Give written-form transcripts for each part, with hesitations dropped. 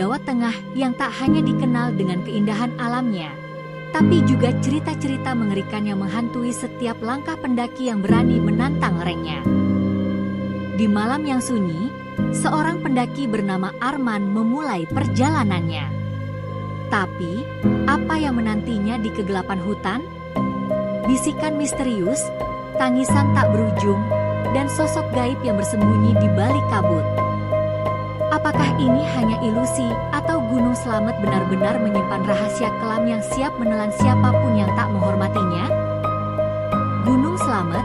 Jawa Tengah yang tak hanya dikenal dengan keindahan alamnya, tapi juga cerita-cerita mengerikan yang menghantui setiap langkah pendaki yang berani menantang lerengnya. Di malam yang sunyi, seorang pendaki bernama Arman memulai perjalanannya. Tapi, apa yang menantinya di kegelapan hutan? Bisikan misterius, tangisan tak berujung, dan sosok gaib yang bersembunyi di balik kabut. Apakah ini hanya ilusi atau Gunung Slamet benar-benar menyimpan rahasia kelam yang siap menelan siapapun yang tak menghormatinya? Gunung Slamet,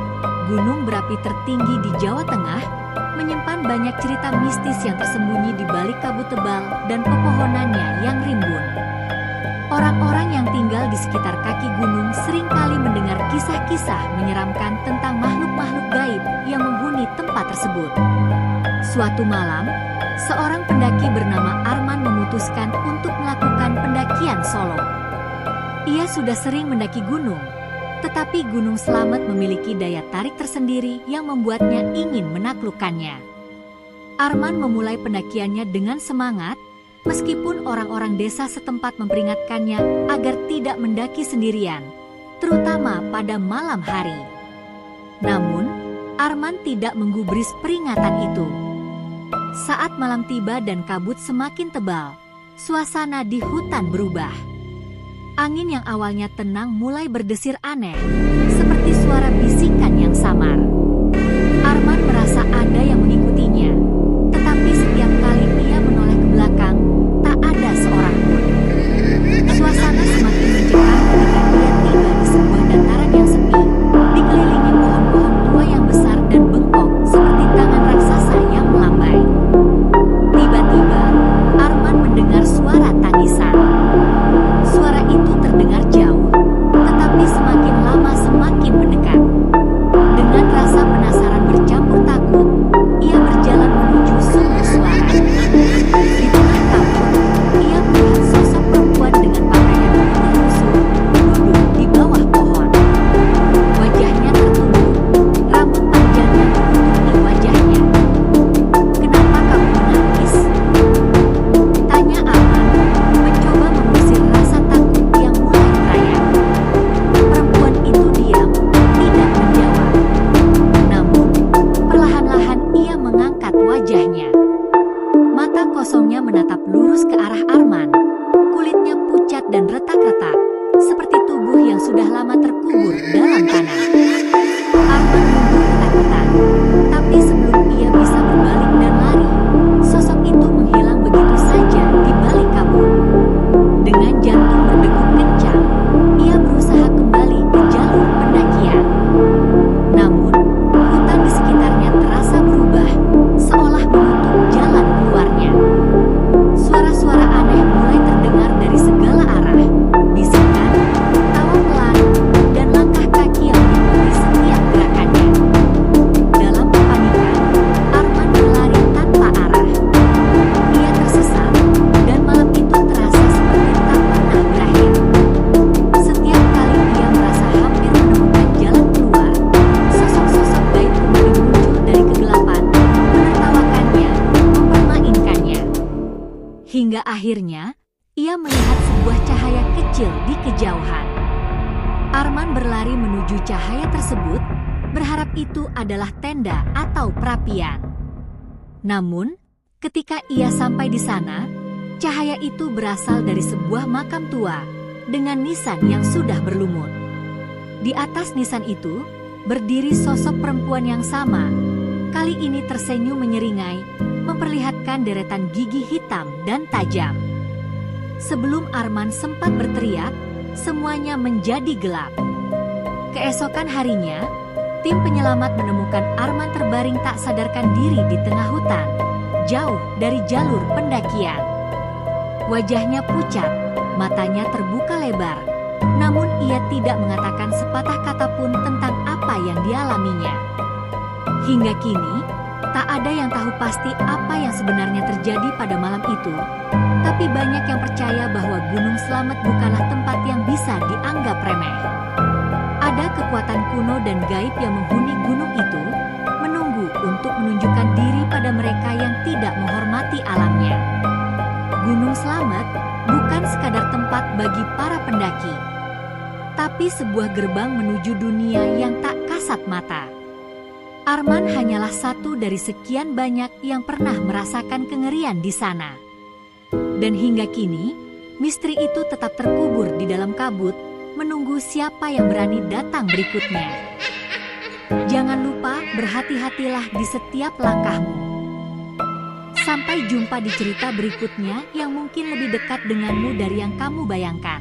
gunung berapi tertinggi di Jawa Tengah, menyimpan banyak cerita mistis yang tersembunyi di balik kabut tebal dan pepohonannya yang rimbun. Orang-orang yang tinggal di sekitar kaki gunung seringkali mendengar kisah-kisah menyeramkan tentang makhluk-makhluk gaib yang menghuni tempat tersebut. Suatu malam, seorang pendaki bernama Arman memutuskan untuk melakukan pendakian solo. Ia sudah sering mendaki gunung, tetapi Gunung Slamet memiliki daya tarik tersendiri yang membuatnya ingin menaklukkannya. Arman memulai pendakiannya dengan semangat, meskipun orang-orang desa setempat memperingatkannya agar tidak mendaki sendirian, terutama pada malam hari. Namun, Arman tidak menggubris peringatan itu. Saat malam tiba dan kabut semakin tebal, suasana di hutan berubah. Angin yang awalnya tenang mulai berdesir aneh, seperti suara bisikan yang samar. Arman merasa ada yang mengikutinya, tetapi setiap kali ia menoleh ke belakang, tak ada seorang pun. Suasana semakin mencekam ketika ia tiba di sebuah dataran yang sepi, dikelilingi pohon-pohon tua yang besar dan bengkok seperti tangan raksasa yang melambai. Tiba-tiba, Arman mendengar suara tangisan. Suara itu terdengar jauh, tetapi semakin lama semakin mendekat. Dengan rasa penasaran bercampur takut, ia berjalan menuju sumber suara. Di tengah kabut, ia melihat sosok perempuan dengan pakaian putih lusuh duduk di bawah pohon. Wajahnya tertunduk, rambut panjangnya menutupi wajahnya. "Kenapa kamu menangis?" tanya Arman, mencoba mengusir rasa takut yang mulai merayap. Perempuan itu diam, tidak menjawab. Namun, perlahan-lahan ia mengangkat wajahnya. Mata kosongnya menatap lurus ke arah Arman. Kulitnya pucat dan retak-retak, seperti tubuh yang sudah lama terkubur dalam tanah. Arman mundur ketakutan, tapi sebelum ia bisa berbalik dan lari, sosok itu menghilang begitu saja di balik kabut. Dengan jantung berdegup kencang, ia berusaha kembali ke jalur pendakian. Namun, hutan di sekitarnya terasa berubah, seolah menutup jalan keluarnya. Suara-suara aneh mulai terdengar dari segala arah, bisikan, tawa pelan, dan langkah kaki yang mengikuti setiap gerakannya. Dalam kepanikan, Arman berlari tanpa arah. Ia tersesat, dan malam itu terasa seperti tak pernah berakhir. Setiap kali ia merasa hampir menemukan jalan keluar, sosok-sosok gaib kembali muncul dari kegelapan, menertawakannya, mempermainkannya. Hingga akhirnya, ia melihat sebuah cahaya kecil di kejauhan. Arman berlari menuju cahaya tersebut, berharap itu adalah tenda atau perapian. Namun, ketika ia sampai di sana, cahaya itu berasal dari sebuah makam tua dengan nisan yang sudah berlumut. Di atas nisan itu, berdiri sosok perempuan yang sama, kali ini tersenyum menyeringai, memperlihatkan deretan gigi hitam dan tajam. Sebelum Arman sempat berteriak, semuanya menjadi gelap. Keesokan harinya, tim penyelamat menemukan Arman terbaring tak sadarkan diri di tengah hutan, jauh dari jalur pendakian. Wajahnya pucat, matanya terbuka lebar, namun ia tidak mengatakan sepatah kata pun tentang apa yang dialaminya. Hingga kini, tak ada yang tahu pasti apa yang sebenarnya terjadi pada malam itu, tapi banyak yang percaya bahwa Gunung Slamet bukanlah tempat yang bisa dianggap remeh. Ada kekuatan kuno dan gaib yang menghuni gunung itu, menunggu untuk menunjukkan diri pada mereka yang tidak menghormati alamnya. Gunung tempat bagi para pendaki, tapi sebuah gerbang menuju dunia yang tak kasat mata. Arman hanyalah satu dari sekian banyak yang pernah merasakan kengerian di sana. Dan hingga kini, misteri itu tetap terkubur di dalam kabut, menunggu siapa yang berani datang berikutnya. Jangan lupa berhati-hatilah di setiap langkahmu. Sampai jumpa di cerita berikutnya yang mungkin lebih dekat denganmu dari yang kamu bayangkan.